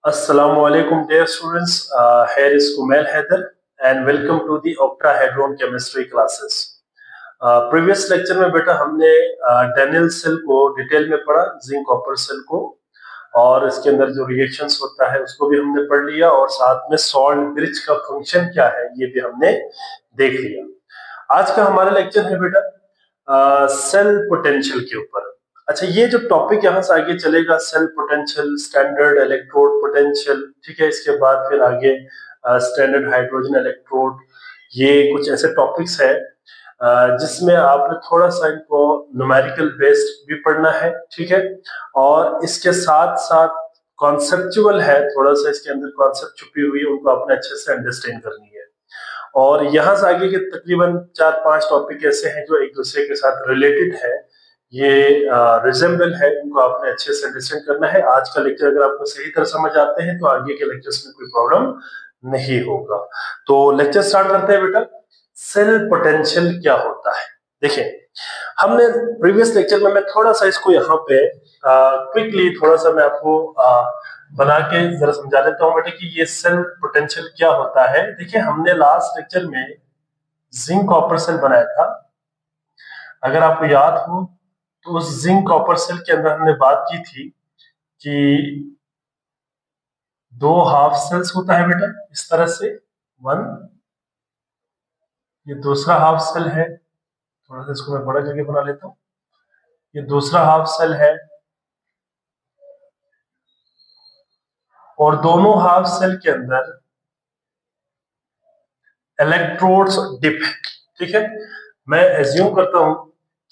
Assalamualaikum dear students. Here is Kumail Haider and welcome to the octahedron chemistry classes. Previous lecture में बेटा हमने Daniel cell को detail में पढ़ा, zinc copper cell को, और इसके अंदर जो रिएक्शंस होता है उसको भी हमने पढ़ लिया और साथ में सॉल्ट ब्रिज का फंक्शन क्या है ये भी हमने देख लिया। आज का हमारा लेक्चर है बेटा सेल पोटेंशियल के ऊपर। अच्छा, ये जो टॉपिक यहाँ से आगे चलेगा cell potential, standard electrode potential, ठीक है, इसके बाद फिर आगे स्टैंडर्ड हाइड्रोजन इलेक्ट्रोड, ये कुछ ऐसे टॉपिक्स है जिसमें आपने थोड़ा सा इनको न्यूमेरिकल बेस्ड भी पढ़ना है, ठीक है, और इसके साथ साथ कॉन्सेप्चुअल है, थोड़ा सा इसके अंदर कॉन्सेप्ट छुपी हुई है, उनको आपने अच्छे से अंडरस्टैंड करनी है। और यहाँ से आगे के तकरीबन 4-5 टॉपिक ऐसे हैं जो एक दूसरे के साथ रिलेटेड है, ये रिजेंबल है, इनको आपने अच्छे से अंडरस्टैंड करना है। आज का लेक्चर अगर आपको सही तरह समझ आते हैं तो आगे के लेक्चर्स में कोई प्रॉब्लम नहीं होगा। तो लेक्चर स्टार्ट करते हैं बेटा। सेल पोटेंशियल क्या होता है? देखिए, हमने प्रीवियस लेक्चर में, मैं थोड़ा सा इसको यहाँ पे क्विकली थोड़ा सा मैं आपको बना के जरा समझा देता हूँ बेटा कि ये सेल पोटेंशियल क्या होता है। देखिए, हमने लास्ट लेक्चर में जिंक कॉपर सेल बनाया था, अगर आपको याद हो तो उस जिंक कॉपर सेल के अंदर हमने बात की थी कि 2 हाफ सेल्स होता है बेटा, इस तरह से 1, ये दूसरा हाफ सेल है, थोड़ा सा इसको मैं बड़ा करके बना लेता हूं, ये दूसरा हाफ सेल है, और दोनों हाफ सेल के अंदर इलेक्ट्रोड्स डिप है, ठीक है। मैं एज्यूम करता हूं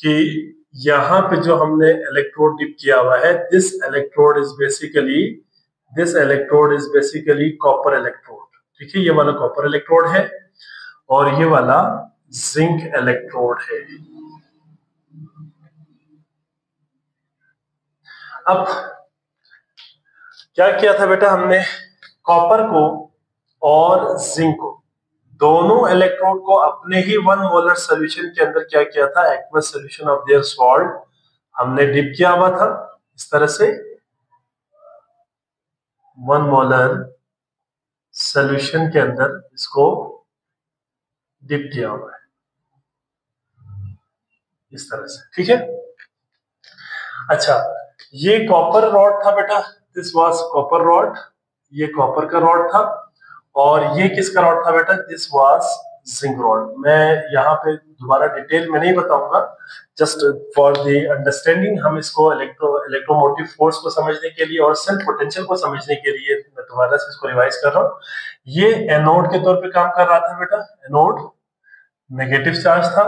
कि यहाँ पे जो हमने इलेक्ट्रोड डिप किया हुआ है, this electrode is basically copper electrode, ठीक है, ये वाला कॉपर इलेक्ट्रोड है और ये वाला जिंक इलेक्ट्रोड है। अब क्या किया था बेटा, हमने कॉपर को और जिंक को, दोनों इलेक्ट्रोड को अपने ही 1 मोलर सोल्यूशन के अंदर क्या किया था, aqueous solution of their salt हमने डिप किया हुआ था, इस तरह से 1 मोलर सोल्यूशन के अंदर इसको डिप किया हुआ है, इस तरह से, ठीक है। अच्छा, ये कॉपर रॉड था बेटा, दिस वाज कॉपर रॉड, ये कॉपर का रॉड था, और ये किसका रॉड था बेटा, दिस वाज जिंक रॉड। मैं यहाँ पे दोबारा डिटेल में नहीं बताऊंगा, जस्ट फॉर द अंडरस्टैंडिंग हम इसको इलेक्ट्रोमोटिव फोर्स को समझने के लिए और सेल पोटेंशियल को समझने के लिए मैं दोबारा से इसको रिवाइज कर रहा हूँ। ये एनोड के तौर पे काम कर रहा था बेटा, एनोड नेगेटिव चार्ज था,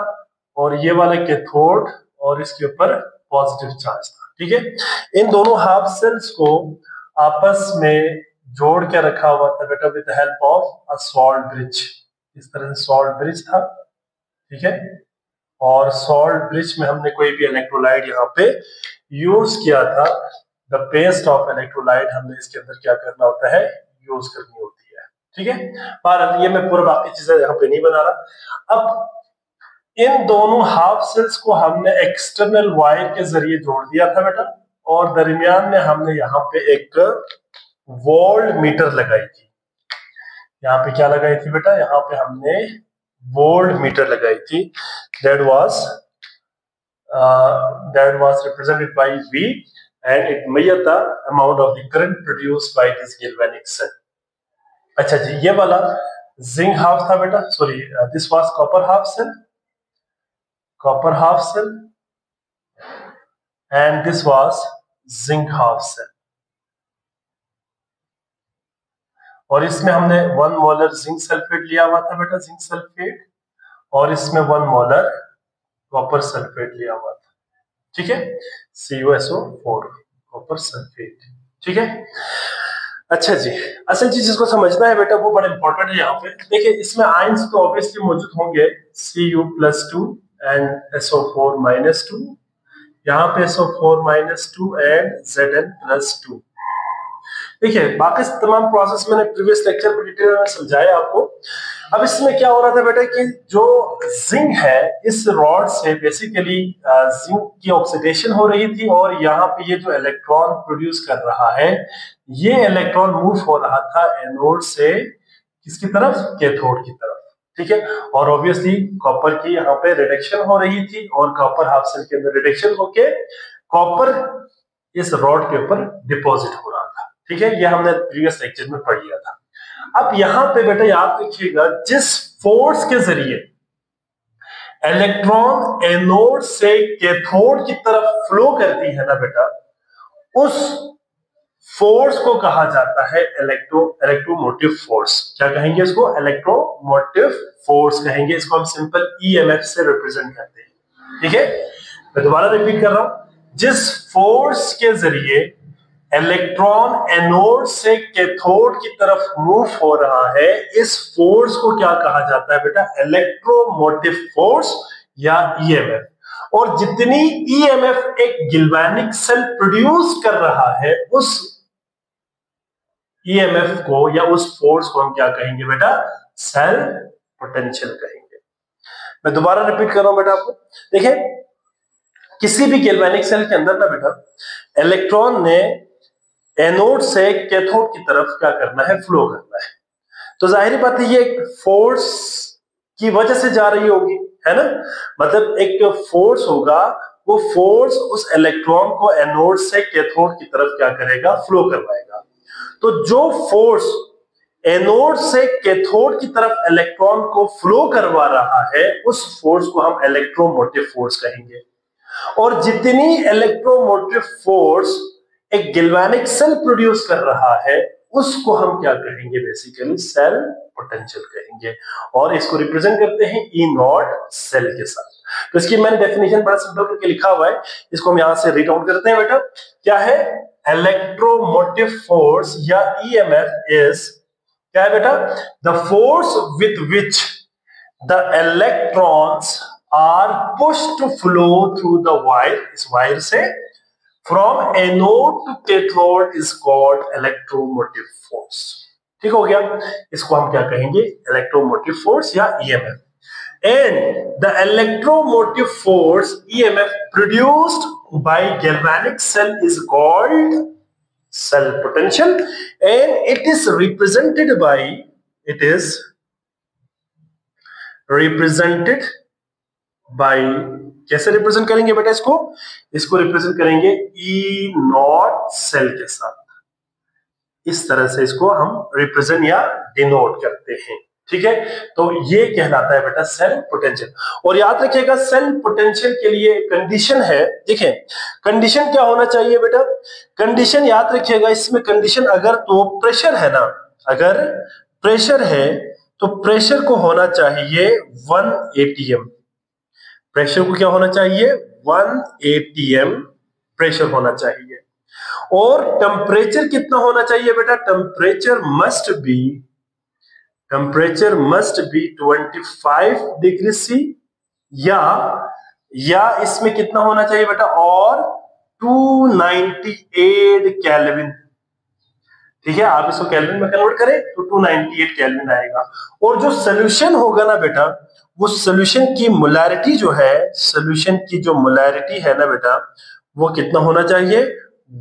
और ये वाला कैथोड और इसके ऊपर पॉजिटिव चार्ज था, ठीक है। इन दोनों हाफ सेल्स को आपस में जोड़ के रखा हुआ था बेटा with the help of a salt bridge, इस तरह से सॉल्ट ब्रिज था, ठीक है। और सॉल्ट ब्रिज में हमने कोई भी इलेक्ट्रोलाइट यहाँ पे यूज किया था, द पेस्ट ऑफ इलेक्ट्रोलाइट हमने इसके अंदर क्या करना होता है, यूज करनी होती है, ठीक है। पर ये मैं पूरा बाकी चीजें यहाँ पे नहीं बना रहा। अब इन दोनों हाफ सेल्स को हमने एक्सटर्नल वायर के जरिए जोड़ दिया था बेटा, और दरमियान में हमने यहाँ पे एक वोल्ट मीटर लगाई थी। यहाँ पे क्या लगाई थी बेटा, यहाँ पे हमने वोल्ट मीटर लगाई थी, that was represented by V, and it measure the amount of the current produced by this galvanic cell. अच्छा जी, ये वाला जिंक हाफ था बेटा, sorry, this was copper half cell and this was zinc half cell, और इसमें हमने 1 molar zinc sulphate लिया हुआ था बेटा, जिंक सल्फेट, और इसमें 1 मोलर कॉपर सल्फेट लिया हुआ था, ठीक है, CuSO4 कॉपर सल्फेट, ठीक है। अच्छा जी, असल चीज इसको समझना है बेटा, वो बड़ा इंपॉर्टेंट है। यहाँ पे देखिए, इसमें आयंस तो ऑब्वियसली मौजूद होंगे, Cu+2 and SO4-2, यहाँ पे SO4-2 एंड Zn+2। देखिए, बाकी तमाम प्रोसेस मैंने प्रीवियस लेक्चर में डिटेल में समझाया आपको, अब इसमें क्या हो रहा था बेटा कि जो जिंक है इस रॉड से बेसिकली जिंक की ऑक्सीडेशन हो रही थी और यहाँ पे ये जो इलेक्ट्रॉन प्रोड्यूस कर रहा है ये इलेक्ट्रॉन मूव हो रहा था एनोड से किसकी तरफ, कैथोड की तरफ। ठीक है, और ऑब्वियसली कॉपर की यहाँ पे रिडक्शन हो रही थी और कॉपर हाफ सेल के अंदर रिडक्शन होके कॉपर इस रॉड के ऊपर डिपॉजिट हो रहा था। ठीक है, ये हमने प्रीवियस लेक्चर में पढ़ लिया था। अब यहां पे बेटा याद रखिएगा, जिस फोर्स के जरिए इलेक्ट्रॉन एनोड से कैथोड की तरफ फ्लो करती है ना बेटा, उस फोर्स को कहा जाता है इलेक्ट्रोमोटिव फोर्स। क्या कहेंगे इसको, इलेक्ट्रोमोटिव फोर्स कहेंगे। इसको हम सिंपल ईएमएफ से रिप्रेजेंट करते हैं। ठीक है, मैं दोबारा रिपीट कर रहा हूं, जिस फोर्स के जरिए इलेक्ट्रॉन एनोड से कैथोड की तरफ मूव हो रहा है, इस फोर्स को क्या कहा जाता है बेटा, इलेक्ट्रोमोटिव फोर्स या ईएमएफ। और जितनी ईएमएफ एक गैल्वेनिक सेल प्रोड्यूस कर रहा है, उस ईएमएफ को या उस फोर्स को हम क्या कहेंगे बेटा, सेल पोटेंशियल कहेंगे। मैं दोबारा रिपीट कर रहा हूं बेटा आपको, देखिए किसी भी गैल्वेनिक सेल के अंदर ना बेटा इलेक्ट्रॉन ने एनोड से कैथोड की तरफ क्या करना है, फ्लो करना है। तो जाहिर बात है ये एक फोर्स की वजह से जा रही होगी, है ना, मतलब एक फोर्स होगा, वो फोर्स उस इलेक्ट्रॉन को एनोड से कैथोड की तरफ क्या करेगा, फ्लो करवाएगा। तो जो फोर्स एनोड से कैथोड की तरफ इलेक्ट्रॉन को फ्लो करवा रहा है, उस फोर्स को हम इलेक्ट्रोमोटिव फोर्स कहेंगे। और जितनी इलेक्ट्रोमोटिव फोर्स एक गैल्वेनिक सेल प्रोड्यूस कर रहा है, उसको हम क्या कहेंगे, बेसिकली सेल पोटेंशियल कहेंगे। और इसको रिप्रेजेंट करते हैं ई नॉट सेल के साथ। तो इसकी मैंने डेफिनेशन बड़ा सिंपल करके लिखा हुआ है, इसको हम यहां से रीड आउट करते हैं बेटा। क्या है, इलेक्ट्रोमोटिव फोर्स या ईएमएफ इज, क्या है बेटा, the force with which the electrons are pushed to flow through the wire, इस वायर से from anode to cathode is called electromotive force. ठीक हो गया, इसको हम क्या कहेंगे, इलेक्ट्रोमोटिव फोर्स या EMF. And the electromotive force EMF produced by galvanic cell is called cell potential and it is represented by, it is represented by, कैसे represent करेंगे बेटा इसको, इसको रिप्रेजेंट करेंगे ई नॉट सेल के साथ। इस तरह से इसको हम रिप्रेजेंट या डिनोट करते हैं। ठीक है, तो ये कहलाता है बेटा सेल पोटेंशियल। और याद रखिएगा सेल पोटेंशियल के लिए कंडीशन है, देखिए कंडीशन क्या होना चाहिए बेटा, कंडीशन याद रखिएगा इसमें कंडीशन, अगर तो प्रेशर है ना, अगर प्रेशर है तो प्रेशर को होना चाहिए 1 atm, प्रेशर को क्या होना चाहिए, 1 atm प्रेशर होना चाहिए। और टेम्परेचर कितना होना चाहिए बेटा, temperature must be 25 degree C, या इसमें कितना होना चाहिए बेटा, और 298 केल्विन। ठीक है, आप इसको केल्विन में कन्वर्ट करें तो 298 केल्विन आएगा। और जो सोल्यूशन होगा ना बेटा, वो सोल्यूशन की मोलैरिटी जो है, सोल्यूशन की जो मोलैरिटी है ना बेटा, वो कितना होना चाहिए,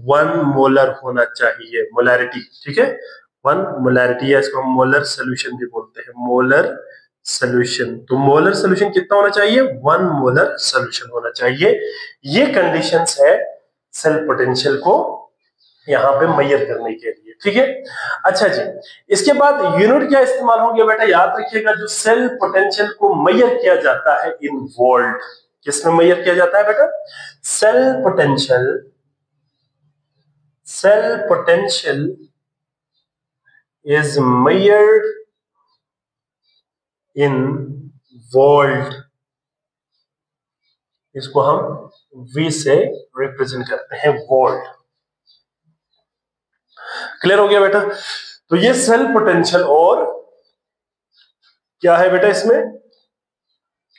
1 मोलर होना चाहिए, मोलैरिटी। ठीक है, 1 मोलैरिटी, या इसको हम मोलर सोल्यूशन भी बोलते हैं, मोलर सोल्यूशन। तो मोलर सोल्यूशन कितना होना चाहिए, 1 मोलर सोल्यूशन होना चाहिए। ये कंडीशंस है सेल पोटेंशियल को यहां पे मेजर करने के लिए। ठीक है, अच्छा जी, इसके बाद यूनिट क्या इस्तेमाल होंगे बेटा, याद रखिएगा जो सेल पोटेंशियल को मेजर किया जाता है इन वोल्ट, किसमें मेजर किया जाता है बेटा, cell potential is measured in volt, इसको हम V से रिप्रेजेंट करते हैं, वोल्ट। क्लियर हो गया बेटा। तो ये सेल पोटेंशियल और क्या है बेटा, इसमें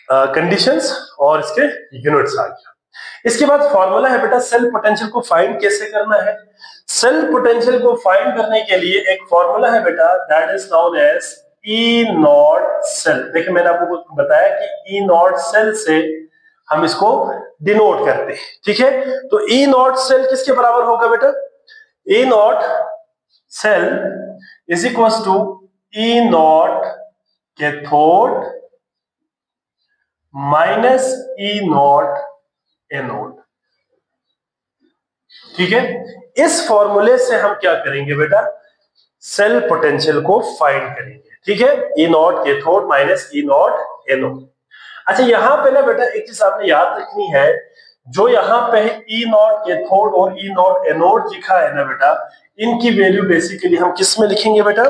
कंडीशंस और इसके यूनिट्स आ गया। इसके बाद फॉर्मूला है बेटा, सेल पोटेंशियल को फाइंड कैसे करना है। सेल पोटेंशियल को फाइंड करने के लिए एक फॉर्मूला है बेटा, that is known as E naught cell. देखिए मैंने आपको बताया कि ई नॉट सेल से हम इसको डिनोट करते हैं, ठीक है। तो ई नॉट सेल किसके बराबर होगा बेटा? E naught cell is equal to E naught cathode minus E naught anode, ठीक है। इस फॉर्मूले से हम क्या करेंगे बेटा? सेल पोटेंशियल को फाइंड करेंगे, ठीक है। E naught cathode minus E naught anode. अच्छा यहां पे ना बेटा एक चीज आपने याद रखनी है, जो यहाँ पे ई नॉट कैथोड और ई नॉट एनोड लिखा है ना बेटा, इनकी वैल्यू बेसिकली हम किस में लिखेंगे बेटा?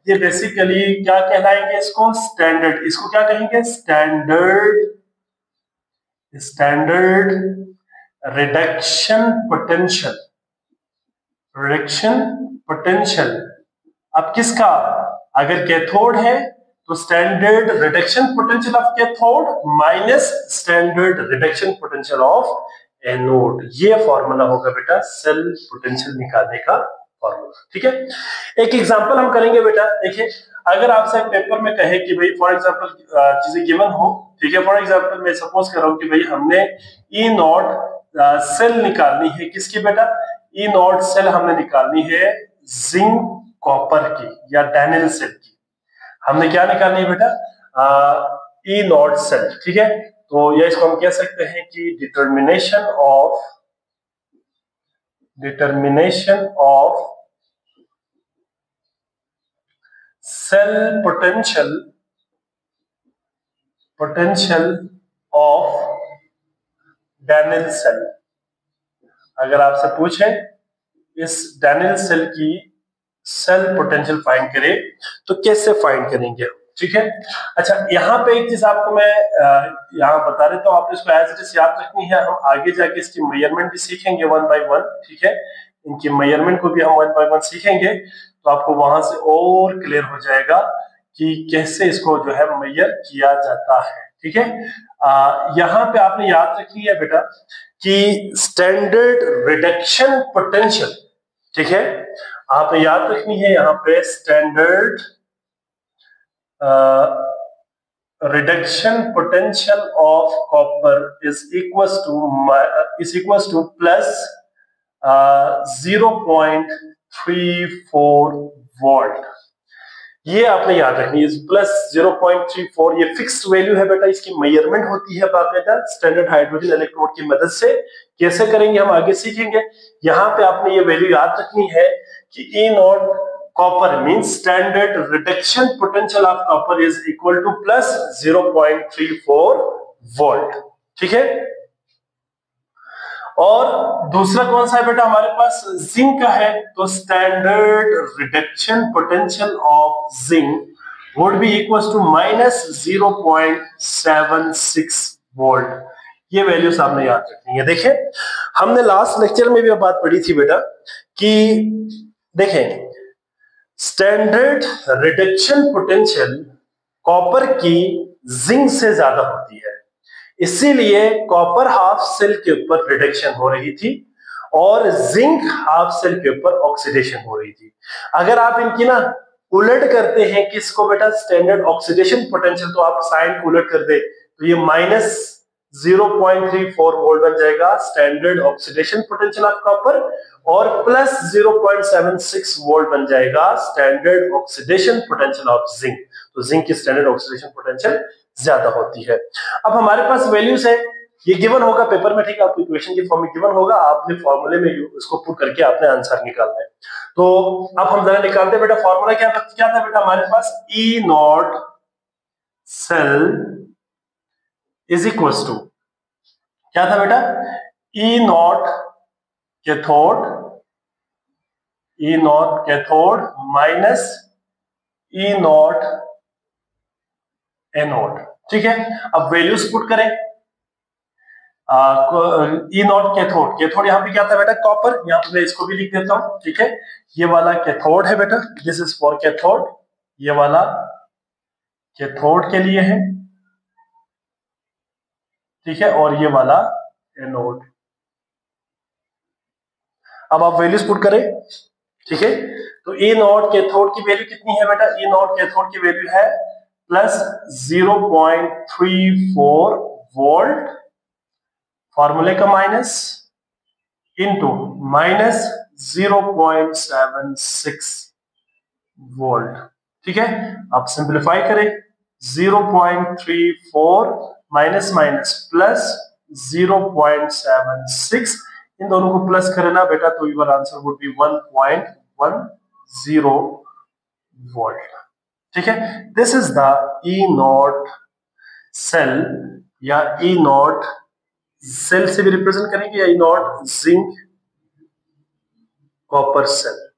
ये बेसिकली क्या कहलाएंगे? इसको स्टैंडर्ड, इसको क्या कहेंगे? Standard reduction potential, reduction potential. अब किसका? अगर कैथोड है तो standard reduction potential of cathode minus standard reduction potential of anode. ये फॉर्मूला होगा बेटा सेल पोटेंशियल निकालने का फॉर्मूला, ठीक है। एक एग्जांपल हम करेंगे बेटा। देखिए अगर आपसे पेपर में कहे कि भाई फॉर एग्जांपल चीजें गिवन हो, ठीक है। फॉर एग्जांपल मैं सपोज कर रहा हूं कि भाई हमने ई नॉट सेल निकालनी है, किसकी बेटा? ई नॉट सेल हमने निकालनी है जिंक कॉपर की या डैनियल सेल की। हमने क्या निकालनी है बेटा? ई नॉट सेल, ठीक है। तो ये इसको हम कह सकते हैं कि determination of cell potential of Daniell cell. अगर आपसे पूछे इस डैनियल सेल की सेल पोटेंशियल फाइंड करें तो कैसे फाइंड करेंगे, ठीक है। अच्छा यहाँ पे एक चीज आपको मैं यहाँ बता देता हूँ, आपने इसको एज इट इज याद रखनी है। हम आगे जाके इसकी मेजरमेंट भी सीखेंगे वन बाय वन, ठीक है। इनकी मेजरमेंट को भी हम वन बाय वन सीखेंगे, तो आपको वहां से और क्लियर हो जाएगा कि कैसे इसको जो है मेजर किया जाता है, ठीक है। यहाँ पे आपने याद रखनी है बेटा कि स्टैंडर्ड रिडक्शन पोटेंशियल, ठीक है। आपने याद रखनी है यहाँ पे standard reduction potential of copper is equal to plus 0.34 volt. ये आपने याद रखनी है, प्लस 0.34 ये फिक्स्ड वैल्यू है बेटा। इसकी मेजरमेंट होती है बाकायदा स्टैंडर्ड हाइड्रोजन इलेक्ट्रोड की मदद से। कैसे करेंगे हम आगे सीखेंगे। यहाँ पे आपने ये वैल्यू याद रखनी है कि E naught copper means standard reduction potential of copper is equal to plus 0.34 volt, ठीक है। और दूसरा कौन सा है बेटा हमारे पास? जिंक का है, तो standard reduction potential of zinc would be equal to minus 0.76 volt. ये वैल्यू सामने याद रखनी है। देखें हमने लास्ट लेक्चर में भी बात पढ़ी थी बेटा कि देखें स्टैंडर्ड रिडक्शन पोटेंशियल कॉपर की जिंक से ज्यादा होती है, इसीलिए कॉपर हाफ सेल के ऊपर रिडक्शन हो रही थी और जिंक हाफ सेल के ऊपर ऑक्सीडेशन हो रही थी। अगर आप इनकी ना उलट करते हैं किसको बेटा? स्टैंडर्ड ऑक्सीडेशन पोटेंशियल, तो आप साइन उलट कर दे तो ये माइनस 0.34 वोल्ट बन जाएगा standard oxidation potential of copper, और प्लस 0.76 वोल्ट बन जाएगा standard oxidation potential of zinc. तो जिंक की स्टैंडर्ड ऑक्सीडेशन पोटेंशियल ज्यादा होती है। अब हमारे पास वैल्यूज है, ये गिवन होगा पेपर में, ठीक है। आपको इक्वेशन की फॉर्म में गिवन होगा, आपने फॉर्मूले में इसको पुट करके आपने आंसर निकालना है। तो अब हम जरा निकालते हैं बेटा फॉर्मूला क्या था बेटा हमारे पास? E naught cell is equal to क्या था बेटा? E naught cathode minus E naught anode, ठीक है। अब वैल्यूज पुट करें। ई नॉट कैथोड, कैथोड यहाँ पे क्या था बेटा? कॉपर। यहाँ पे मैं इसको भी लिख देता हूं, ठीक है। ये वाला कैथोड है बेटा, दिस इज फॉर कैथोड, ये वाला कैथोड के लिए है, ठीक है, और ये वाला एनोड। अब आप वैल्यूज पुट करें। ठीक है, तो ई नॉट कैथोड की वैल्यू कितनी है बेटा? ई नॉट कैथोड की वैल्यू है प्लस 0.34 वोल्ट, फॉर्मूले का माइनस, इंटू माइनस 0.76 वोल्ट। ठीक है, आप सिंप्लीफाई करें, 0.34 माइनस माइनस प्लस 0.76, इन दोनों को प्लस करना बेटा तो your answer would be 1.10 volt. ठीक है, this is the E naught cell, या ई नॉट सेल से भी रिप्रेजेंट करेंगे, या E naught zinc copper cell.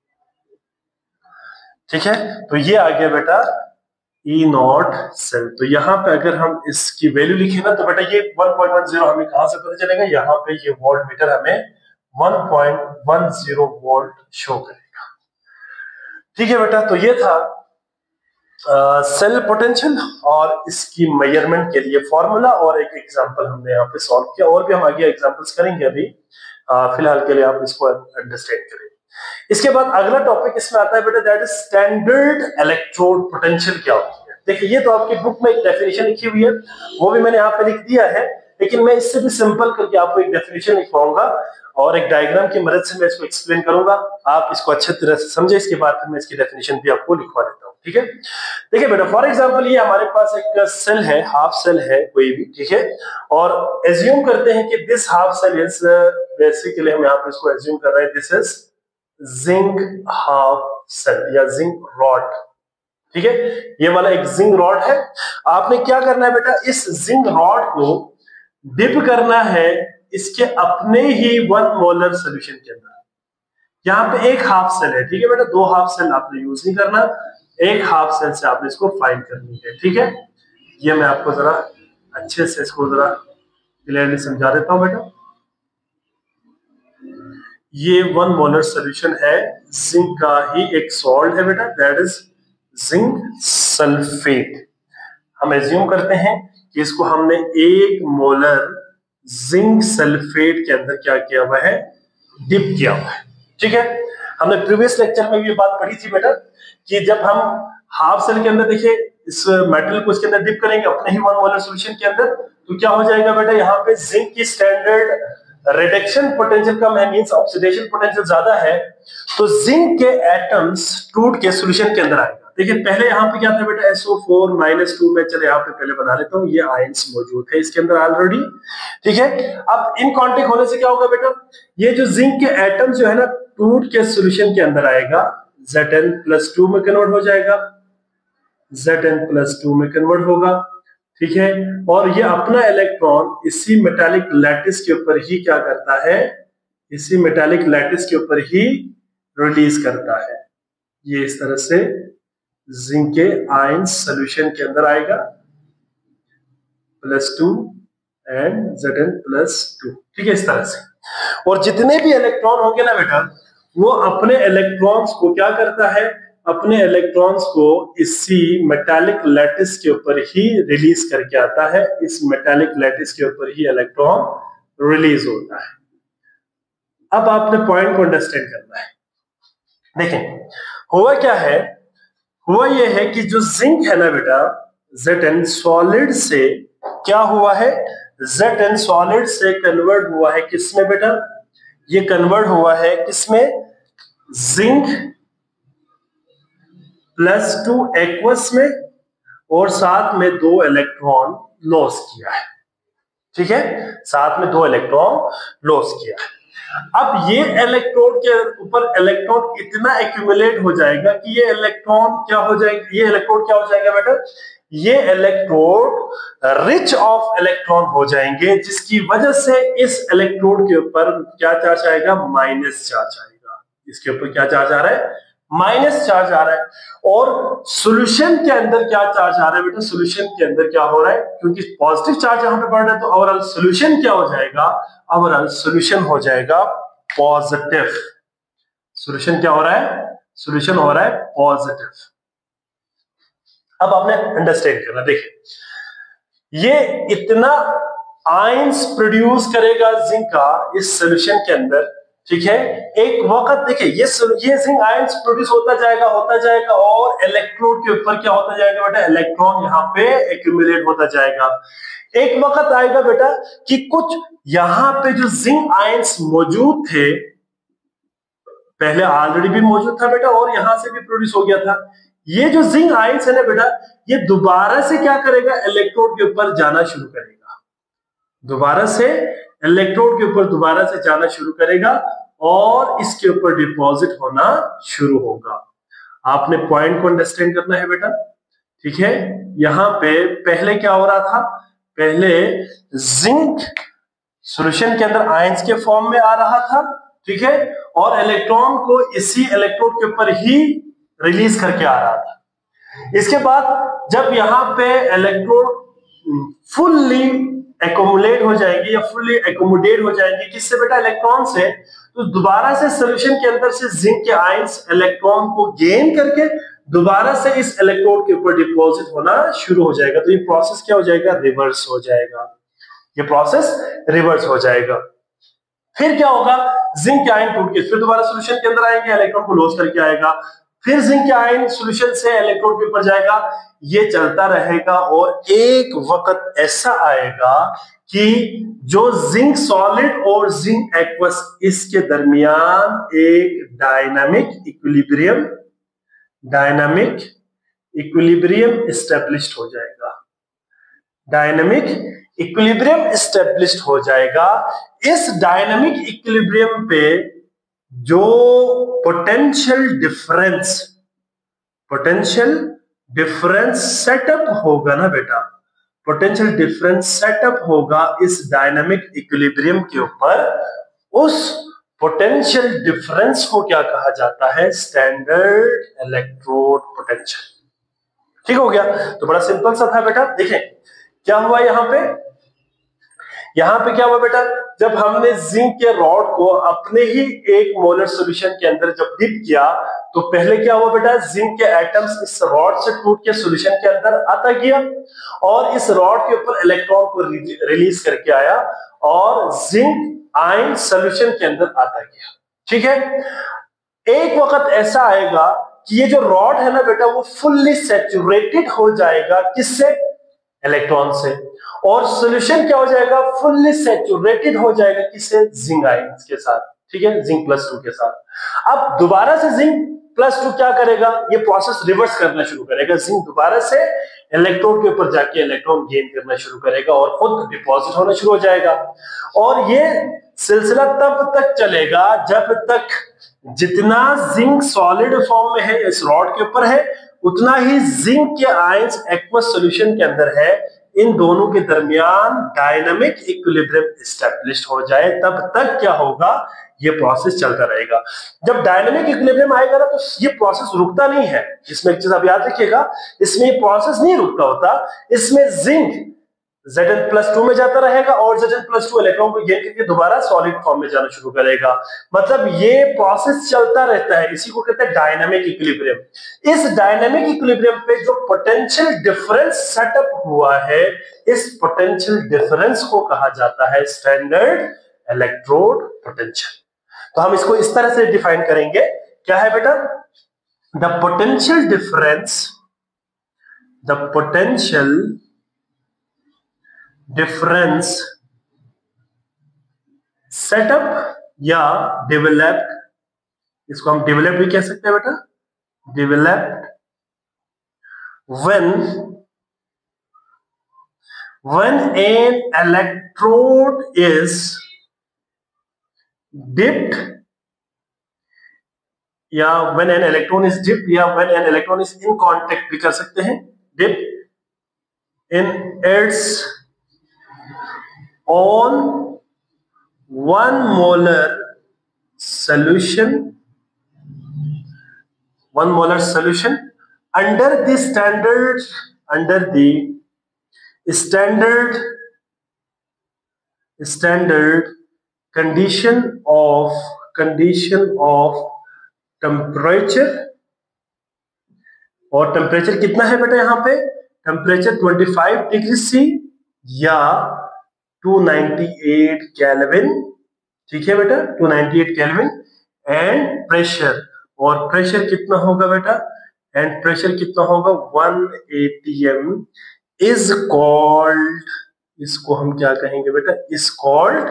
ठीक है, तो ये आ गया बेटा ई नॉट सेल। तो यहां पे अगर हम इसकी वैल्यू लिखे ना तो बेटा ये 1.10 हमें कहां से पता चलेगा? यहाँ पे ये वोल्ट मीटर हमें 1.10 वोल्ट शो करेगा। ठीक है बेटा, तो ये था सेल पोटेंशियल और इसकी मेजरमेंट के लिए फॉर्मूला, और एक एग्जांपल हमने यहाँ पे सॉल्व किया, और भी हम आगे एग्जांपल्स करेंगे, अभी फिलहाल के लिए आप इसको अंडरस्टैंड करें। इसके बाद अगला टॉपिक इसमें आता है बेटा, that is standard electrode potential क्या होती है। देखिए, ये तो आपकी बुक में एक डेफिनेशन लिखी हुई है, वो भी मैंने यहाँ पे लिख दिया है, लेकिन मैं इससे भी सिंपल करके आपको एक डेफिनेशन लिखवाऊंगा और एक डायग्राम की मदद से मैं इसको एक्सप्लेन करूंगा। आप इसको अच्छे तरह से समझे, इसके बाद मैं इसकी डेफिनेशन भी आपको लिखवा देता हूँ। ठीक है, देखिए बेटा, फॉर एग्जांपल ये हमारे पास एक सेल है, हाफ सेल है कोई भी, ठीक है, और एज्यूम करते हैं कि this half cell is, basically हम यहाँ पे इसको एज्यूम कर रहे हैं, this is zinc half cell या जिंक रॉड। ठीक है, ये वाला एक जिंक रॉड है। आपने क्या करना है बेटा, इस जिंक रॉड को डिप करना है इसके अपने ही 1 मोलर सोल्यूशन के अंदर। यहाँ पे एक हाफ सेल है, ठीक है बेटा, 2 हाफ सेल आपने यूज नहीं करना, एक हाफ सेल से आपने इसको फाइंड करनी है। ठीक है, ये मैं आपको जरा अच्छे से इसको जरा क्लियरली समझा देता हूं बेटा। ये 1 मोलर सोल्यूशन है जिंक का ही एक सॉल्ट है बेटा, दैट इज जिंक सल्फेट। हम एज्यूम करते हैं कि इसको हमने 1 मोलर जिंक सल्फेट के अंदर क्या किया हुआ है, डिप किया हुआ है। ठीक है, हमने प्रीवियस लेक्चर में भी बात पढ़ी थी बेटा कि जब हम हाफ सेल के अंदर देखिए इस मेटल को इसके अंदर डिप करेंगे अपने ही 1 मोलर सॉल्यूशन के अंदर, तो क्या हो जाएगा बेटा, यहाँ पे जिंक की स्टैंडर्ड रिडक्शन पोटेंशियल कम है, मींस ऑक्सीडेशन पोटेंशियल ज्यादा है, तो जिंक के एटम्स टूट के सॉल्यूशन के अंदर आएगा। देखिए पहले यहाँ पे क्या था बेटा, SO4 -2 में, चले यहाँ पे पहले बना लेता हूँ, ये आयंस मौजूद है इसके अंदर ऑलरेडी। ठीक है, अब इन कांटेक्ट होने से क्या होगा बेटा, ये जो जिंक के एटम्स जो है ना टूट के सॉल्यूशन के अंदर आएगा, Zn+2 में कन्वर्ट हो जाएगा, Zn+2 में कन्वर्ट होगा। ठीक है, और ये अपना इलेक्ट्रॉन इसी मेटालिक लैटिस के ऊपर ही क्या करता है, इसी मेटालिक लैटिस के ऊपर ही रिलीज करता है। ये इस तरह से जिंक के आयंस सॉल्यूशन के अंदर आएगा, +2 एंड Zn+2। ठीक है, इस तरह से, और जितने भी इलेक्ट्रॉन होंगे ना बेटा, वो अपने इलेक्ट्रॉन्स को क्या करता है, अपने इलेक्ट्रॉन्स को इसी मेटालिक लैटिस के ऊपर ही रिलीज करके आता है, इस मेटालिक लैटिस के ऊपर ही इलेक्ट्रॉन रिलीज होता है। अब आपने पॉइंट को अंडरस्टैंड करना है। देखें, हुआ क्या है, हुआ ये है कि जो जिंक है ना बेटा, Zn सॉलिड से क्या हुआ है, Zn सॉलिड से कन्वर्ट हुआ है किसमें बेटा, ये कन्वर्ट हुआ है किसमें, जिंक +2 एक्वस में, और साथ में 2 इलेक्ट्रॉन लॉस किया है। ठीक है, साथ में 2 इलेक्ट्रॉन लॉस किया है। अब ये इलेक्ट्रोड के ऊपर इलेक्ट्रॉन इतना एक्यूमुलेट हो जाएगा कि ये इलेक्ट्रॉन क्या हो जाएगा, ये इलेक्ट्रोड क्या हो जाएगा बेटा, ये इलेक्ट्रोड रिच ऑफ इलेक्ट्रॉन हो जाएंगे, जिसकी वजह से इस इलेक्ट्रोड के ऊपर क्या चार्ज आएगा, माइनस चार्ज आएगा। इसके ऊपर क्या चार्ज आ रहा है, माइनस चार्ज आ रहा है। और सॉल्यूशन के अंदर क्या चार्ज आ रहा है बेटा, सॉल्यूशन के अंदर क्या हो रहा है, क्योंकि पॉजिटिव चार्ज यहां पे बढ़ रहा है, तो ओवरऑल सॉल्यूशन क्या हो जाएगा, ओवरऑल सॉल्यूशन हो जाएगा पॉजिटिव। सॉल्यूशन क्या हो रहा है, सॉल्यूशन हो रहा है पॉजिटिव। अब आपने अंडरस्टैंड करना, देखिए ये इतना आयंस प्रोड्यूस करेगा जिंक का इस सॉल्यूशन के अंदर, ठीक है। एक वक्त देखिए ये जिंक आयंस प्रोड्यूस होता जाएगा और इलेक्ट्रोड के ऊपर क्या होता जाएगा बेटा, इलेक्ट्रॉन यहाँ पे एक्यूमुलेट होता जाएगा। एक वक्त आएगा बेटा कि कुछ यहाँ पे जो जिंक आयंस मौजूद थे, पहले ऑलरेडी भी मौजूद था बेटा और यहां से भी प्रोड्यूस हो गया था, ये जो जिंक आयंस है ना बेटा, ये दोबारा से क्या करेगा, इलेक्ट्रोड के ऊपर जाना शुरू करेगा, दोबारा से इलेक्ट्रोड के ऊपर दोबारा से जाना शुरू करेगा और इसके ऊपर डिपॉजिट होना शुरू होगा। आपने पॉइंट को अंडरस्टैंड करना है बेटा, ठीक है। यहां पे पहले क्या हो रहा था, पहले जिंक सॉल्यूशन के अंदर आयंस के फॉर्म में आ रहा था, ठीक है, और इलेक्ट्रॉन को इसी इलेक्ट्रोड के ऊपर ही रिलीज करके आ रहा था। इसके बाद जब यहां पे इलेक्ट्रोड फुल्ली एक्यूमुलेट हो जाएंगे या फुल्ली एक्कोमोडेट हो जाएंगे किससे बेटा, इलेक्ट्रॉन से, तो दोबारा से सॉल्यूशन के अंदर से जिंक के आयंस इलेक्ट्रॉन को गेन करके दोबारा से इस इलेक्ट्रोड के ऊपर डिपॉजिट होना शुरू हो जाएगा। तो ये प्रोसेस क्या हो जाएगा, रिवर्स हो जाएगा, ये प्रोसेस रिवर्स हो जाएगा। फिर क्या होगा, जिंक के आयन टूट के फिर दोबारा सॉल्यूशन के अंदर आएंगे, इलेक्ट्रॉन को लॉस करके आएगा, फिर जिंक के आयन सॉल्यूशन से इलेक्ट्रोड के ऊपर जाएगा, ये चलता रहेगा। और एक वक्त ऐसा आएगा कि जो जिंक सॉलिड और जिंक एक्वस, इसके दरमियान एक डायनामिक इक्विलिब्रियम एस्टेब्लिश्ड हो जाएगा, डायनामिक इक्विलिब्रियम एस्टेब्लिश्ड हो जाएगा। इस डायनामिक इक्विलिब्रियम पे जो पोटेंशियल डिफरेंस सेटअप होगा ना बेटा, पोटेंशियल डिफरेंस सेटअप होगा इस डायनामिक इक्विलिब्रियम के ऊपर, उस पोटेंशियल डिफरेंस को क्या कहा जाता है, स्टैंडर्ड इलेक्ट्रोड पोटेंशियल। ठीक हो गया, तो बड़ा सिंपल सा था बेटा। देखें क्या हुआ यहां पे क्या हुआ बेटा, जब हमने जिंक के रॉड को अपने ही 1 मोलर सॉल्यूशन के अंदर जब डिप किया, तो पहले क्या हुआ बेटा, जिंक के एटम्स इस रॉड से टूट के सॉल्यूशन के अंदर आता गया और इस रॉड के ऊपर इलेक्ट्रॉन को रिलीज करके आया और जिंक आयन सॉल्यूशन के अंदर आता गया। ठीक है, एक वक्त ऐसा आएगा कि ये जो रॉड है ना बेटा, वो फुल्ली सैचुरेटेड हो जाएगा, किससे, इलेक्ट्रॉन से, और सॉल्यूशन क्या हो जाएगा, फुल्ली सैचुरेटेड हो जाएगा, किससे, जिंक आयंस के साथ। ठीक है, जिंक +2 के साथ। अब दोबारा से जिंक +2 क्या करेगा, ये प्रोसेस रिवर्स करना शुरू करेगा, जिंक दोबारा से इलेक्ट्रोड के ऊपर जाके इलेक्ट्रॉन गेन करना शुरू करेगा और खुद डिपॉजिट होना शुरू हो जाएगा। और ये सिलसिला तब तक चलेगा जब तक जितना जिंक सॉलिड फॉर्म में है, इस रॉड के ऊपर है, उतना ही जिंक के आयंस एक्वस सॉल्यूशन के अंदर है, इन दोनों के दरमियान डायनामिक इक्विलिब्रियम एस्टैब्लिश्ड हो जाए, तब तक क्या होगा, ये प्रोसेस चलता रहेगा। जब डायनामिक इक्विलिब्रियम आएगा ना, तो ये प्रोसेस रुकता नहीं है। इसमें एक चीज आप याद रखिएगा, इसमें ये प्रोसेस नहीं रुकता होता, इसमें जिंक Zn+2 में जाता रहेगा और Zn+2 इलेक्ट्रॉन को गेन करके दोबारा सॉलिड फॉर्म में जाना शुरू करेगा। मतलब ये प्रोसेस चलता रहता है, इसी को कहते हैं डायनामिक इक्विलिब्रियम। इस डायनामिक इक्विलिब्रियम पे जो पोटेंशियल डिफरेंस सेटअप हुआ है, इस पोटेंशियल डिफरेंस को कहा जाता है स्टैंडर्ड इलेक्ट्रोड पोटेंशियल। तो हम इसको इस तरह से डिफाइन करेंगे, क्या है बेटा, द पोटेंशियल डिफरेंस सेटअप या डेवलप्ड, इसको हम डेवलप्ड भी कह सकते हैं बेटा, developed when an electrode is dipped, या when an electron is dipped, या when an electron is in contact भी कर सकते हैं, dipped in its on 1 molar solution under the standard condition of temperature, और टेम्परेचर कितना है बेटा, यहां पे टेम्परेचर 25 डिग्री C या 298 केल्विन ठीक है बेटा, 298 केल्विन। एंड प्रेशर, और प्रेशर कितना होगा बेटा, एंड प्रेशर कितना होगा 1 atm इज कॉल्ड, इसको हम क्या कहेंगे बेटा, is called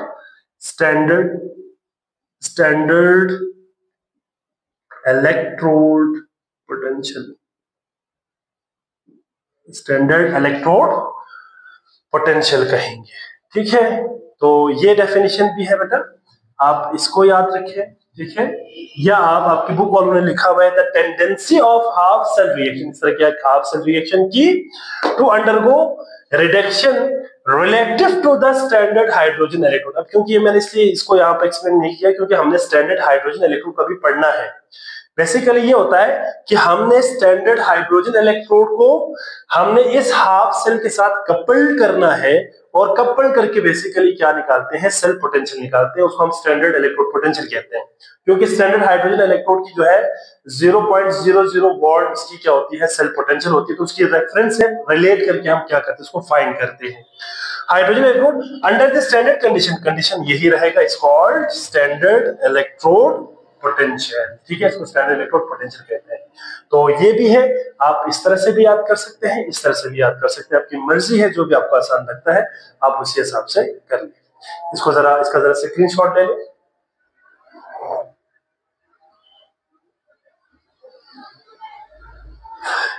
standard electrode potential, standard electrode potential कहेंगे। ठीक है, तो ये डेफिनेशन भी है बेटा, आप इसको याद रखिए। ठीक है, या आप, आपकी बुक वालों ने लिखा हुआ है the tendency of half cell reaction, इस तरह की हाफ सेल रिएक्शन की to undergo reduction relative to the standard hydrogen electrode. अब क्योंकि ये मैंने इसलिए इसको यहाँ पे एक्सप्लेन नहीं किया क्योंकि हमने स्टैंडर्ड हाइड्रोजन इलेक्ट्रोड का भी पढ़ना है। बेसिकली ये होता है कि हमने स्टैंडर्ड हाइड्रोजन इलेक्ट्रोड को हमने इस हाफ सेल के साथ कपल्ड करना है, और कपल करके बेसिकली क्या निकालते हैं, सेल पोटेंशियल निकालते हैं, उसको हम स्टैंडर्ड इलेक्ट्रोड पोटेंशियल कहते हैं। क्योंकि स्टैंडर्ड हाइड्रोजन इलेक्ट्रोड की जो है 0.00 वोल्ट की क्या होती है, सेल पोटेंशियल होती है, तो उसकी रेफरेंस से रिलेट करके हम क्या करते हैं, उसको फाइंड करते हैं। Hydrogen electrode under the standard condition यही रहेगा, it's called standard electrode potential. ठीक है, इसको स्टैंडर्ड इलेक्ट्रोड पोटेंशियल कहते हैं। तो ये भी है, आप इस तरह से भी याद कर सकते हैं, इस तरह से भी याद कर सकते हैं, आपकी मर्जी है, जो भी आपको आसान लगता है आप उसी हिसाब से कर लें। इसको जरा, इसका जरा स्क्रीनशॉट ले लें।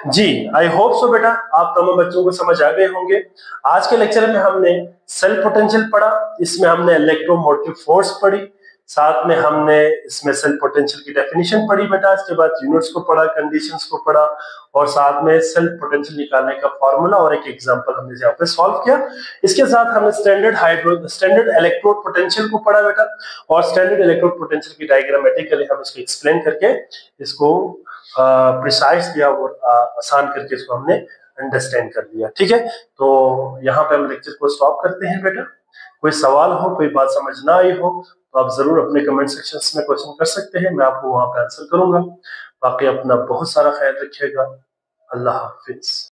जी, आई होप सो बेटा, आप तमाम बच्चों को समझ आ गए होंगे। आज के लेक्चर में हमने सेल पोटेंशियल पढ़ा, इसमें हमने इलेक्ट्रोमोटिव फोर्स पढ़ी, साथ में हमने इसमें सेल पोटेंशियल की डेफिनेशन पढ़ी बेटा, इसके बाद यूनिट्स को पढ़ा, कंडीशंस को पढ़ा, और साथ में सेल पोटेंशियल निकालने का फॉर्मूला और एक एग्जांपल हमने यहाँ पे सॉल्व किया। इसके साथ हमने स्टैंडर्ड इलेक्ट्रोड पोटेंशियल को पढ़ा बेटा, और स्टैंडर्ड इलेक्ट्रोड पोटेंशियल की डायग्रामेटिकली हम इसको एक्सप्लेन करके इसको प्रिसाइज किया और आसान करके इसको हमने अंडरस्टैंड कर लिया। ठीक है, तो यहाँ पे हम लेक्चर को स्टॉप करते हैं बेटा। कोई सवाल हो, कोई बात समझ ना आई हो, तो आप जरूर अपने कमेंट सेक्शन में क्वेश्चन कर सकते हैं, मैं आपको वहां पे आंसर करूंगा। बाकी अपना बहुत सारा ख्याल रखिएगा। अल्लाह हाफिज।